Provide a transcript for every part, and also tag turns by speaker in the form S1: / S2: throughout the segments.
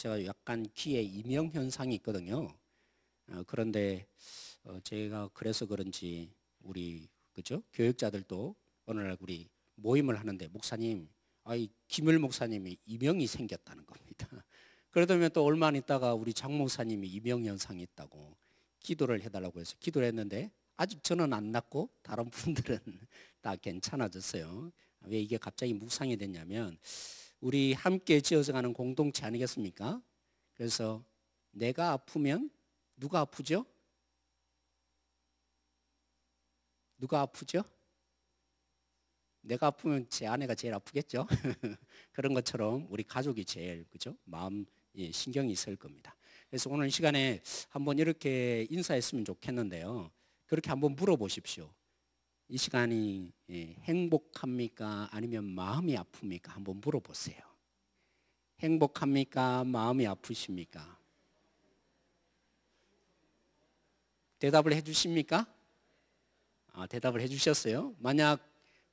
S1: 제가 약간 귀에 이명 현상이 있거든요. 그런데 제가 그래서 그런지 우리 그죠? 교육자들도 오늘날 우리 모임을 하는데 목사님, 이 김을 목사님이 이명이 생겼다는 겁니다. 그러다면 또 얼마 안 있다가 우리 장 목사님이 이명 현상이 있다고 기도를 해달라고 해서 기도를 했는데 아직 저는 안 낫고 다른 분들은 다 괜찮아졌어요. 왜 이게 갑자기 묵상이 됐냐면 우리 함께 지어져가는 공동체 아니겠습니까? 그래서 내가 아프면 누가 아프죠? 누가 아프죠? 내가 아프면 제 아내가 제일 아프겠죠? 그런 것처럼 우리 가족이 제일 그죠? 마음 신경이 쓸 겁니다. 그래서 오늘 시간에 한번 이렇게 인사했으면 좋겠는데요. 그렇게 한번 물어보십시오. 이 시간이 행복합니까? 아니면 마음이 아픕니까? 한번 물어보세요. 행복합니까? 마음이 아프십니까? 대답을 해 주십니까? 대답을 해 주셨어요. 만약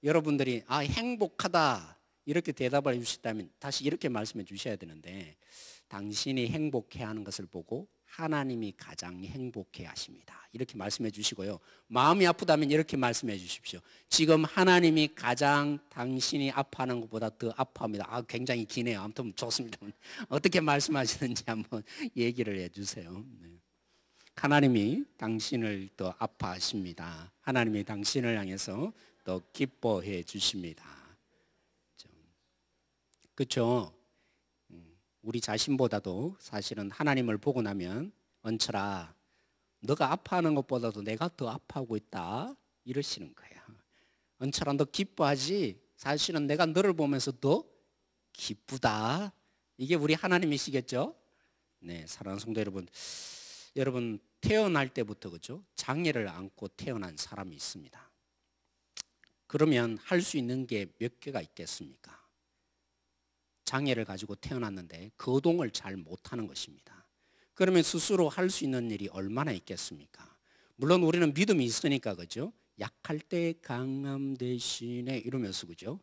S1: 여러분들이 행복하다 이렇게 대답을 해 주셨다면 다시 이렇게 말씀해 주셔야 되는데 당신이 행복해하는 것을 보고 하나님이 가장 행복해 하십니다. 이렇게 말씀해 주시고요. 마음이 아프다면 이렇게 말씀해 주십시오. 지금 하나님이 가장 당신이 아파하는 것보다 더 아파합니다. 굉장히 기네요. 아무튼 좋습니다. 어떻게 말씀하시는지 한번 얘기를 해 주세요. 네. 하나님이 당신을 더 아파하십니다. 하나님이 당신을 향해서 더 기뻐해 주십니다. 그렇죠? 우리 자신보다도 사실은 하나님을 보고 나면 은철아 너가 아파하는 것보다도 내가 더 아파하고 있다 이러시는 거야. 은철아 너 기뻐하지? 사실은 내가 너를 보면서 더 기쁘다. 이게 우리 하나님이시겠죠? 네, 사랑하는 성도 여러분 태어날 때부터 그죠? 장애를 안고 태어난 사람이 있습니다. 그러면 할 수 있는 게 몇 개가 있겠습니까? 장애를 가지고 태어났는데 거동을 잘 못하는 것입니다. 그러면 스스로 할 수 있는 일이 얼마나 있겠습니까? 물론 우리는 믿음이 있으니까 그죠? 약할 때 강함 대신에 이러면서 그죠?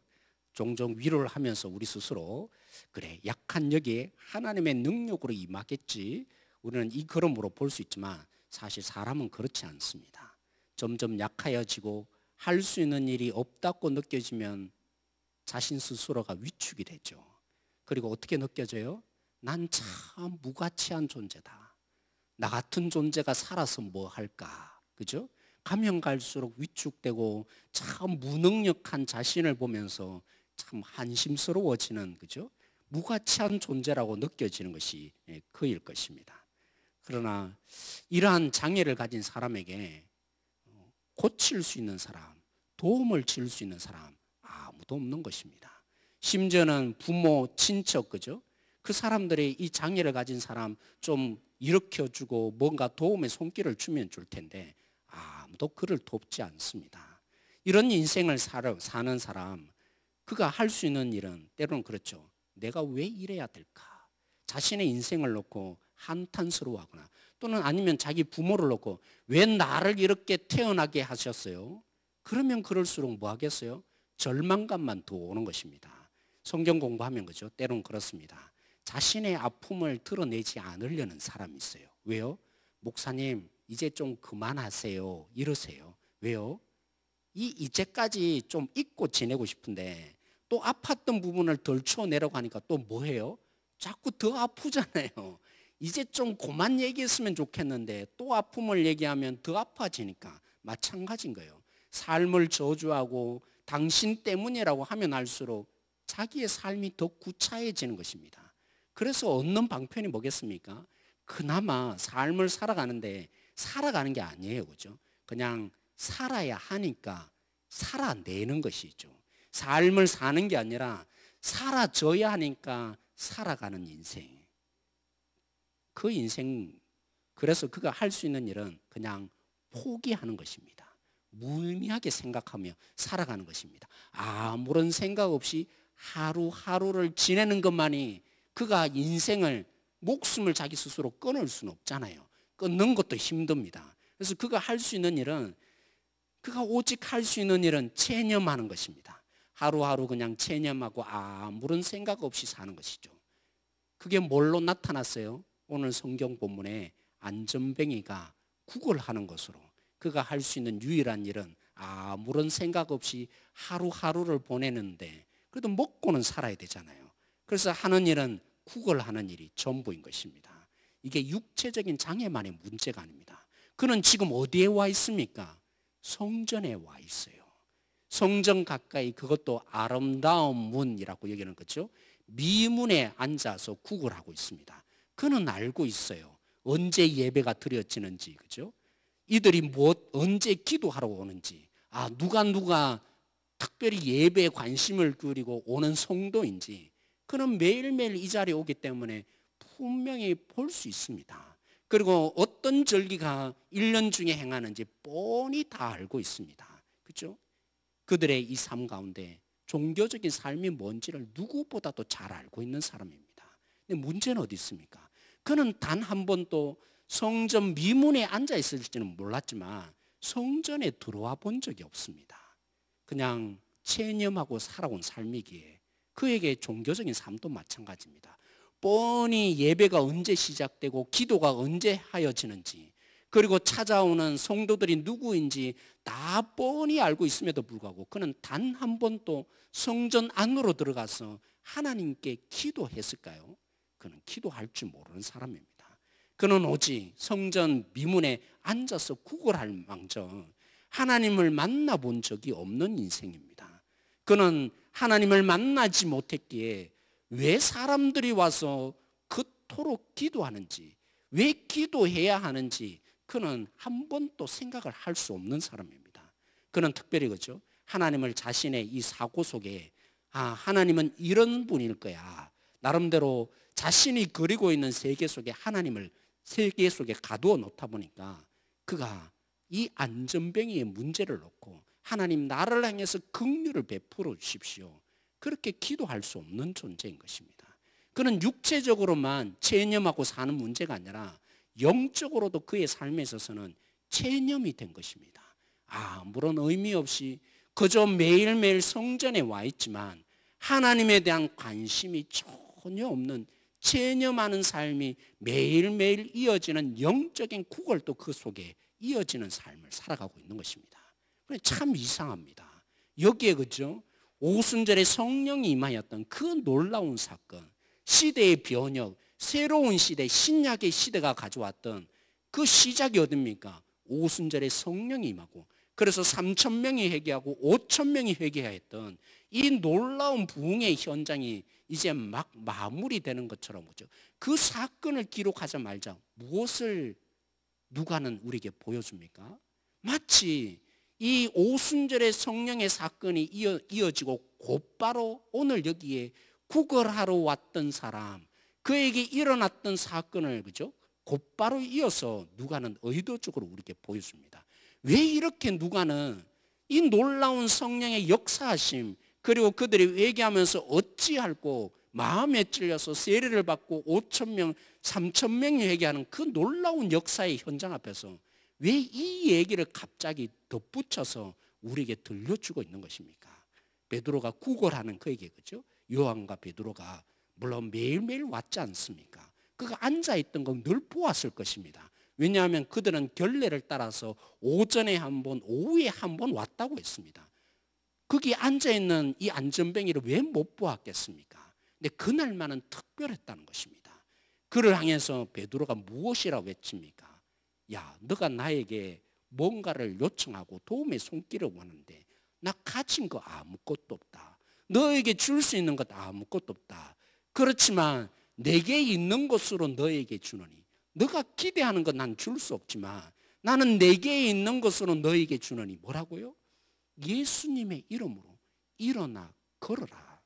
S1: 종종 위로를 하면서 우리 스스로 그래 약한 여기에 하나님의 능력으로 임하겠지 우리는 이 걸음으로 볼 수 있지만 사실 사람은 그렇지 않습니다. 점점 약해지고 할 수 있는 일이 없다고 느껴지면 자신 스스로가 위축이 되죠. 그리고 어떻게 느껴져요? 난 참 무가치한 존재다. 나 같은 존재가 살아서 뭐 할까? 그죠? 가면 갈수록 위축되고 참 무능력한 자신을 보면서 참 한심스러워지는 그죠? 무가치한 존재라고 느껴지는 것이 그일 것입니다. 그러나 이러한 장애를 가진 사람에게 고칠 수 있는 사람, 도움을 줄 수 있는 사람 아무도 없는 것입니다. 심지어는 부모, 친척 그죠? 그 사람들이 이 장애를 가진 사람 좀 일으켜주고 뭔가 도움의 손길을 주면 줄 텐데 아무도 그를 돕지 않습니다. 이런 인생을 사는 사람 그가 할 수 있는 일은 때로는 그렇죠. 내가 왜 이래야 될까? 자신의 인생을 놓고 한탄스러워하거나 또는 아니면 자기 부모를 놓고 왜 나를 이렇게 태어나게 하셨어요? 그러면 그럴수록 뭐 하겠어요? 절망감만 더 오는 것입니다. 성경 공부하면 그죠? 때로는 그렇습니다. 자신의 아픔을 드러내지 않으려는 사람이 있어요. 왜요? 목사님 이제 좀 그만하세요 이러세요. 왜요? 이제까지 좀 잊고 지내고 싶은데 또 아팠던 부분을 덜 쳐내려고 하니까 또 뭐해요? 자꾸 더 아프잖아요. 이제 좀 그만 얘기했으면 좋겠는데 또 아픔을 얘기하면 더 아파지니까 마찬가지인 거예요. 삶을 저주하고 당신 때문이라고 하면 할수록 자기의 삶이 더 구차해지는 것입니다. 그래서 얻는 방편이 뭐겠습니까? 그나마 삶을 살아가는데 살아가는 게 아니에요. 그죠? 그냥 살아야 하니까 살아내는 것이죠. 삶을 사는 게 아니라 살아줘야 하니까 살아가는 인생. 그 인생, 그래서 그가 할 수 있는 일은 그냥 포기하는 것입니다. 무의미하게 생각하며 살아가는 것입니다. 아무런 생각 없이 하루하루를 지내는 것만이 그가 인생을 목숨을 자기 스스로 끊을 수는 없잖아요. 끊는 것도 힘듭니다. 그래서 그가 할 수 있는 일은 그가 오직 할 수 있는 일은 체념하는 것입니다. 하루하루 그냥 체념하고 아무런 생각 없이 사는 것이죠. 그게 뭘로 나타났어요? 오늘 성경 본문에 안전뱅이가 구걸하는 것으로. 그가 할 수 있는 유일한 일은 아무런 생각 없이 하루하루를 보내는데 그래도 먹고는 살아야 되잖아요. 그래서 하는 일은 구걸하는 일이 전부인 것입니다. 이게 육체적인 장애만의 문제가 아닙니다. 그는 지금 어디에 와 있습니까? 성전에 와 있어요. 성전 가까이, 그것도 아름다운 문이라고 여기는 거죠. 미문에 앉아서 구걸하고 있습니다. 그는 알고 있어요. 언제 예배가 드려지는지, 그죠? 이들이 언제 기도하러 오는지, 누가 특별히 예배에 관심을 기울이고 오는 성도인지, 그는 매일매일 이 자리에 오기 때문에 분명히 볼 수 있습니다. 그리고 어떤 절기가 1년 중에 행하는지 뻔히 다 알고 있습니다. 그렇죠? 그들의 이 삶 가운데 종교적인 삶이 뭔지를 누구보다도 잘 알고 있는 사람입니다. 근데 문제는 어디 있습니까? 그는 단 한 번도 성전 미문에 앉아 있을지는 몰랐지만 성전에 들어와 본 적이 없습니다. 그냥 체념하고 살아온 삶이기에 그에게 종교적인 삶도 마찬가지입니다. 뻔히 예배가 언제 시작되고 기도가 언제 하여지는지, 그리고 찾아오는 성도들이 누구인지 다 뻔히 알고 있음에도 불구하고 그는 단 한 번도 성전 안으로 들어가서 하나님께 기도했을까요? 그는 기도할 줄 모르는 사람입니다. 그는 오직 성전 미문에 앉아서 구걸할 망정 하나님을 만나본 적이 없는 인생입니다. 그는 하나님을 만나지 못했기에 왜 사람들이 와서 그토록 기도하는지, 왜 기도해야 하는지 그는 한 번도 생각을 할 수 없는 사람입니다. 그는 특별히 그죠? 하나님을 자신의 이 사고 속에 하나님은 이런 분일 거야. 나름대로 자신이 그리고 있는 세계 속에 하나님을 세계 속에 가두어 놓다 보니까 그가 이 안전뱅이의 문제를 놓고 하나님 나를 향해서 긍휼을 베풀어 주십시오. 그렇게 기도할 수 없는 존재인 것입니다. 그는 육체적으로만 체념하고 사는 문제가 아니라 영적으로도 그의 삶에 있어서는 체념이 된 것입니다. 아무런 의미 없이 그저 매일매일 성전에 와 있지만 하나님에 대한 관심이 전혀 없는 체념하는 삶이 매일매일 이어지는 영적인 구걸도 그 속에 이어지는 삶을 살아가고 있는 것입니다. 참 이상합니다. 여기에 그죠? 오순절에 성령이 임하였던 그 놀라운 사건, 시대의 변혁, 새로운 시대, 신약의 시대가 가져왔던 그 시작이 어딥니까? 오순절에 성령이 임하고, 그래서 3,000명이 회개하고 5,000명이 회개해야 했던 이 놀라운 부흥의 현장이 이제 막 마무리되는 것처럼 보죠. 그 사건을 기록하자마자 무엇을 누가는 우리에게 보여줍니까? 마치 이 오순절의 성령의 사건이 이어지고 곧바로 오늘 여기에 구걸하러 왔던 사람, 그에게 일어났던 사건을 그죠? 곧바로 이어서 누가는 의도적으로 우리에게 보여줍니다. 왜 이렇게 누가는 이 놀라운 성령의 역사하심, 그리고 그들이 회개하면서 어찌할꼬 마음에 찔려서 세례를 받고 5,000명, 3,000명이 회개하는 그 놀라운 역사의 현장 앞에서 왜 이 얘기를 갑자기 덧붙여서 우리에게 들려주고 있는 것입니까? 베드로가 구걸하는 그에게 그죠? 요한과 베드로가 물론 매일매일 왔지 않습니까? 그가 앉아있던 건 늘 보았을 것입니다. 왜냐하면 그들은 결례를 따라서 오전에 한 번, 오후에 한 번 왔다고 했습니다. 거기 앉아있는 이 안전뱅이를 왜 못 보았겠습니까? 근데 그날만은 특별했다는 것입니다. 그를 향해서 베드로가 무엇이라고 외칩니까? 야, 너가 나에게 뭔가를 요청하고 도움의 손길을 원하는데 나 가진 거 아무것도 없다. 너에게 줄 수 있는 것 아무것도 없다. 그렇지만 내게 있는 것으로 너에게 주노니, 너가 기대하는 건 난 줄 수 없지만 나는 내게 있는 것으로 너에게 주노니, 뭐라고요? 예수님의 이름으로 일어나 걸어라.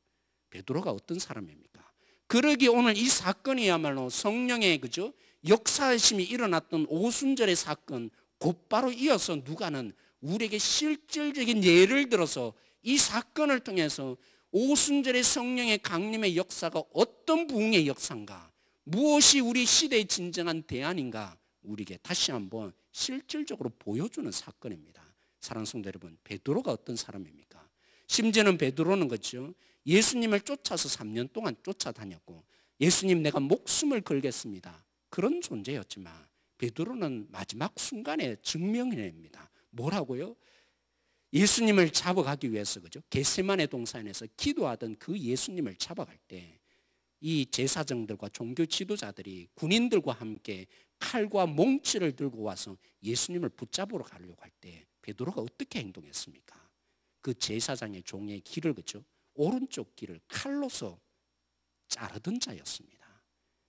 S1: 베드로가 어떤 사람입니까? 그러기에 오늘 이 사건이야말로 성령의 그죠? 역사심이 일어났던 오순절의 사건 곧바로 이어서 누가는 우리에게 실질적인 예를 들어서 이 사건을 통해서 오순절의 성령의 강림의 역사가 어떤 부흥의 역사인가, 무엇이 우리 시대의 진정한 대안인가 우리에게 다시 한번 실질적으로 보여주는 사건입니다. 사랑하는 성도 여러분, 베드로가 어떤 사람입니까? 심지어는 베드로는 그렇죠, 예수님을 쫓아서 3년 동안 쫓아다녔고 예수님 내가 목숨을 걸겠습니다. 그런 존재였지만 베드로는 마지막 순간에 증명해냅니다. 뭐라고요? 예수님을 잡아가기 위해서, 그죠? 겟세마네 동산에서 기도하던 그 예수님을 잡아갈 때 이 제사장들과 종교 지도자들이 군인들과 함께 칼과 몽치를 들고 와서 예수님을 붙잡으러 가려고 할 때 베드로가 어떻게 행동했습니까? 그 제사장의 종의 길을, 그죠? 오른쪽 길을 칼로서 자르던 자였습니다.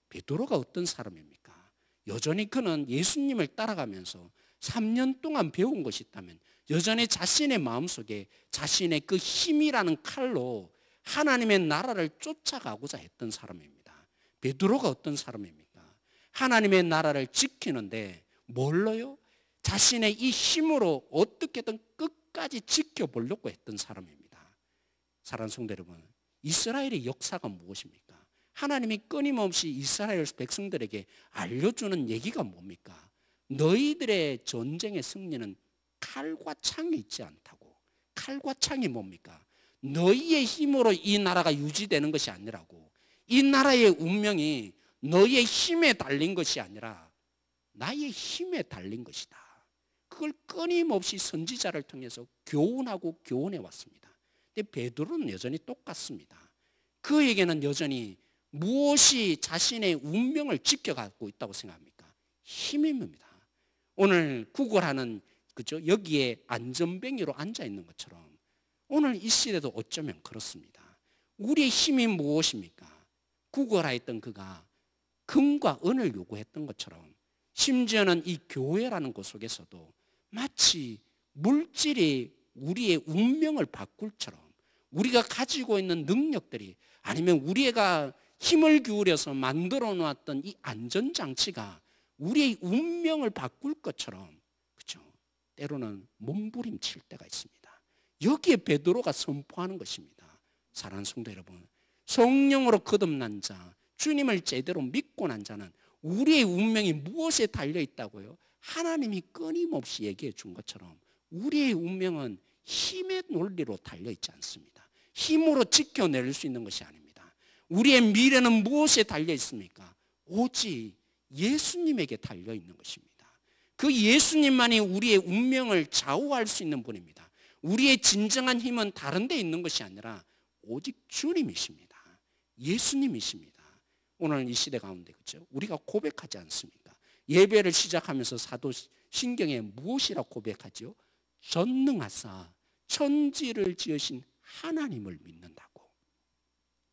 S1: 베드로가 어떤 사람입니까? 여전히 그는 예수님을 따라가면서 3년 동안 배운 것이 있다면 여전히 자신의 마음속에 자신의 그 힘이라는 칼로 하나님의 나라를 쫓아가고자 했던 사람입니다. 베드로가 어떤 사람입니까? 하나님의 나라를 지키는데 뭘로요? 자신의 이 힘으로 어떻게든 끝까지 지켜보려고 했던 사람입니다. 사랑하는 성도 여러분, 이스라엘의 역사가 무엇입니까? 하나님이 끊임없이 이스라엘 백성들에게 알려주는 얘기가 뭡니까? 너희들의 전쟁의 승리는 칼과 창이 있지 않다고. 칼과 창이 뭡니까? 너희의 힘으로 이 나라가 유지되는 것이 아니라고. 이 나라의 운명이 너희의 힘에 달린 것이 아니라 나의 힘에 달린 것이다. 그걸 끊임없이 선지자를 통해서 교훈하고 교훈해 왔습니다. 근데 베드로는 여전히 똑같습니다. 그에게는 여전히 무엇이 자신의 운명을 지켜가고 있다고 생각합니까? 힘입니다. 오늘 구걸하는, 그죠? 여기에 안전뱅이로 앉아 있는 것처럼 오늘 이 시대도 어쩌면 그렇습니다. 우리의 힘이 무엇입니까? 구걸하였던 그가 금과 은을 요구했던 것처럼 심지어는 이 교회라는 곳 속에서도 마치 물질이 우리의 운명을 바꿀처럼 우리가 가지고 있는 능력들이 아니면 우리가 힘을 기울여서 만들어 놓았던 이 안전장치가 우리의 운명을 바꿀 것처럼, 그렇죠? 때로는 몸부림칠 때가 있습니다. 여기에 베드로가 선포하는 것입니다. 사랑하는 성도 여러분, 성령으로 거듭난 자, 주님을 제대로 믿고 난 자는 우리의 운명이 무엇에 달려있다고요? 하나님이 끊임없이 얘기해 준 것처럼 우리의 운명은 힘의 논리로 달려있지 않습니다. 힘으로 지켜낼 수 있는 것이 아닙니다. 우리의 미래는 무엇에 달려있습니까? 오직 예수님에게 달려있는 것입니다. 그 예수님만이 우리의 운명을 좌우할 수 있는 분입니다. 우리의 진정한 힘은 다른 데 있는 것이 아니라 오직 주님이십니다. 예수님이십니다. 오늘 이 시대 가운데, 그렇죠? 우리가 고백하지 않습니까? 예배를 시작하면서 사도신경에 무엇이라 고백하죠? 전능하사 천지를 지으신 하나님을 믿는다고.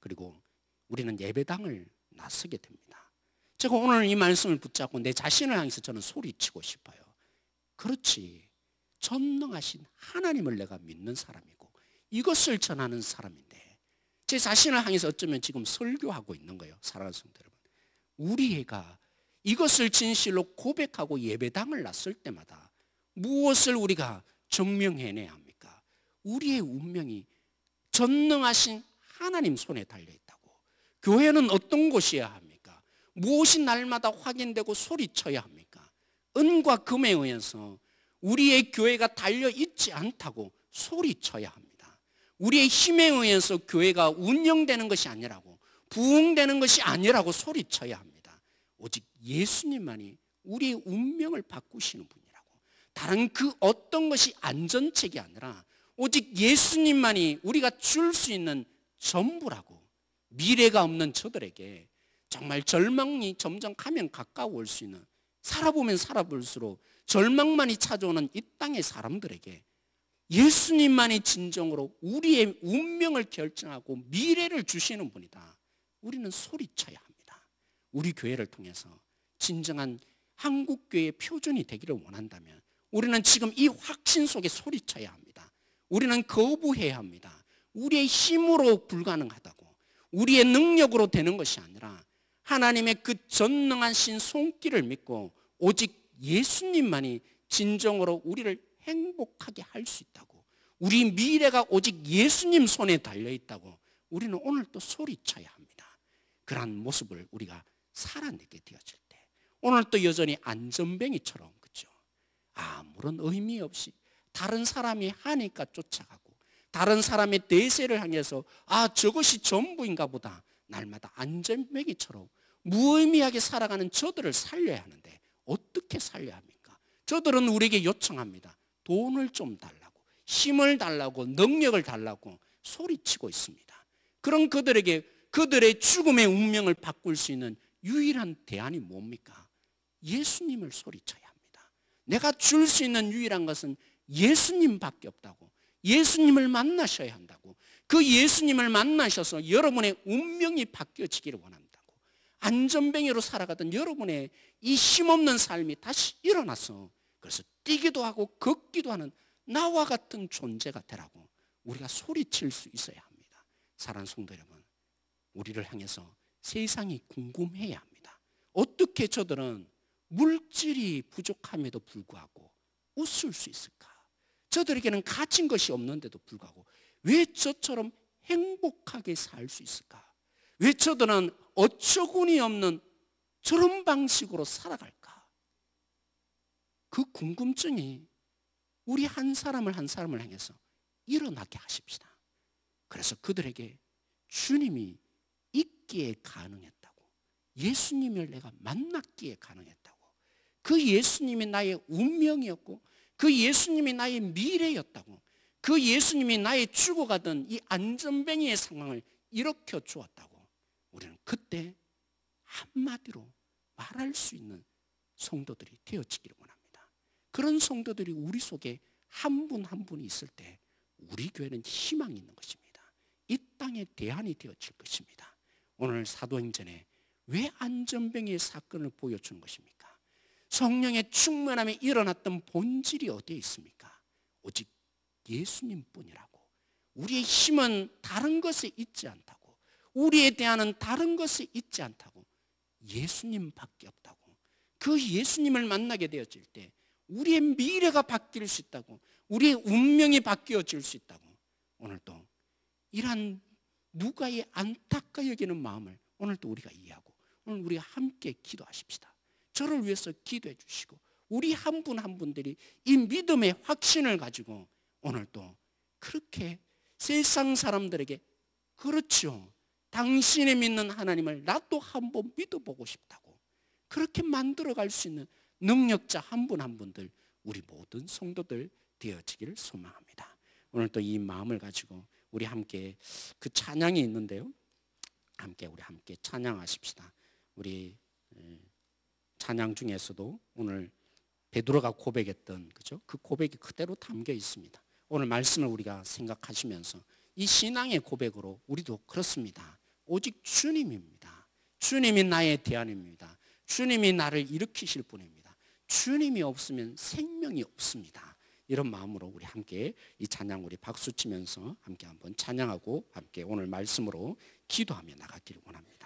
S1: 그리고 우리는 예배당을 나서게 됩니다. 제가 오늘 이 말씀을 붙잡고 내 자신을 향해서 저는 소리치고 싶어요. 그렇지, 전능하신 하나님을 내가 믿는 사람이고 이것을 전하는 사람인데 제 자신을 향해서 어쩌면 지금 설교하고 있는 거예요. 사랑하는 성도 여러분, 우리 애가 이것을 진실로 고백하고 예배당을 났을 때마다 무엇을 우리가 증명해내야 합니까? 우리의 운명이 전능하신 하나님 손에 달려있다고. 교회는 어떤 곳이어야 합니까? 무엇이 날마다 확인되고 소리쳐야 합니까? 은과 금에 의해서 우리의 교회가 달려있지 않다고 소리쳐야 합니다. 우리의 힘에 의해서 교회가 운영되는 것이 아니라고, 부흥되는 것이 아니라고 소리쳐야 합니다. 오직 예수님만이 우리의 운명을 바꾸시는 분이라고. 다른 그 어떤 것이 안전책이 아니라 오직 예수님만이 우리가 줄 수 있는 전부라고. 미래가 없는 저들에게 정말 절망이 점점 가면 가까워 올 수 있는, 살아보면 살아볼수록 절망만이 찾아오는 이 땅의 사람들에게 예수님만이 진정으로 우리의 운명을 결정하고 미래를 주시는 분이다. 우리는 소리쳐야 합니다. 우리 교회를 통해서 진정한 한국교회의 표준이 되기를 원한다면 우리는 지금 이 확신 속에 소리쳐야 합니다. 우리는 거부해야 합니다. 우리의 힘으로 불가능하다고, 우리의 능력으로 되는 것이 아니라 하나님의 그 전능하신 손길을 믿고 오직 예수님만이 진정으로 우리를 행복하게 할 수 있다고, 우리 미래가 오직 예수님 손에 달려있다고 우리는 오늘 또 소리쳐야 합니다. 그러한 모습을 우리가 살아내게 되어질 때 오늘 또 여전히 안전뱅이처럼, 그렇죠? 아무런 의미 없이 다른 사람이 하니까 쫓아가고 다른 사람의 대세를 향해서 저것이 전부인가 보다, 날마다 안전뱅이처럼 무의미하게 살아가는 저들을 살려야 하는데 어떻게 살려야 합니까? 저들은 우리에게 요청합니다. 돈을 좀 달라고, 힘을 달라고, 능력을 달라고 소리치고 있습니다. 그럼 그들에게 그들의 죽음의 운명을 바꿀 수 있는 유일한 대안이 뭡니까? 예수님을 소리쳐야 합니다. 내가 줄 수 있는 유일한 것은 예수님밖에 없다고. 예수님을 만나셔야 한다고. 그 예수님을 만나셔서 여러분의 운명이 바뀌어지기를 원한다고. 안전뱅이로 살아가던 여러분의 이 힘없는 삶이 다시 일어나서 그래서 뛰기도 하고 걷기도 하는 나와 같은 존재가 되라고 우리가 소리칠 수 있어야 합니다. 사랑하는 성도 여러분, 우리를 향해서 세상이 궁금해야 합니다. 어떻게 저들은 물질이 부족함에도 불구하고 웃을 수 있을까? 저들에게는 가진 것이 없는데도 불구하고 왜 저처럼 행복하게 살 수 있을까? 왜 저들은 어처구니 없는 저런 방식으로 살아갈까? 그 궁금증이 우리 한 사람을 향해서 일어나게 하십시다. 그래서 그들에게 주님이 있기에 가능했다고, 예수님을 내가 만났기에 가능했다고, 그 예수님이 나의 운명이었고 그 예수님이 나의 미래였다고, 그 예수님이 나의 죽어가던 이 안전뱅이의 상황을 일으켜 주었다고 우리는 그때 한마디로 말할 수 있는 성도들이 되어지기를 원합니다. 그런 성도들이 우리 속에 한 분 한 분이 있을 때 우리 교회는 희망이 있는 것입니다. 이 땅에 대안이 되어질 것입니다. 오늘 사도행전에 왜 안전뱅이의 사건을 보여주는 것입니까? 성령의 충만함이 일어났던 본질이 어디에 있습니까? 오직 예수님뿐이라고. 우리의 힘은 다른 것에 있지 않다고. 우리의 대안은 다른 것에 있지 않다고. 예수님밖에 없다고. 그 예수님을 만나게 되어질 때 우리의 미래가 바뀔 수 있다고. 우리의 운명이 바뀌어질 수 있다고. 오늘도 이러한 누가의 안타까 여기는 마음을 오늘도 우리가 이해하고 오늘 우리가 함께 기도하십시다. 저를 위해서 기도해 주시고 우리 한 분 한 분들이 이 믿음의 확신을 가지고 오늘도 그렇게 세상 사람들에게 그렇죠, 당신이 믿는 하나님을 나도 한번 믿어보고 싶다고 그렇게 만들어갈 수 있는 능력자 한 분 한 분들 우리 모든 성도들 되어지기를 소망합니다. 오늘 또 이 마음을 가지고 우리 함께 그 찬양이 있는데요, 우리 함께 찬양하십시다. 우리 찬양 중에서도 오늘 베드로가 고백했던 그 고백이 그대로 담겨 있습니다. 오늘 말씀을 우리가 생각하시면서 이 신앙의 고백으로 우리도 그렇습니다. 오직 주님입니다. 주님이 나의 대안입니다. 주님이 나를 일으키실 분입니다. 주님이 없으면 생명이 없습니다. 이런 마음으로 우리 함께 이 찬양 우리 박수 치면서 함께 한번 찬양하고 함께 오늘 말씀으로 기도하며 나가기를 원합니다.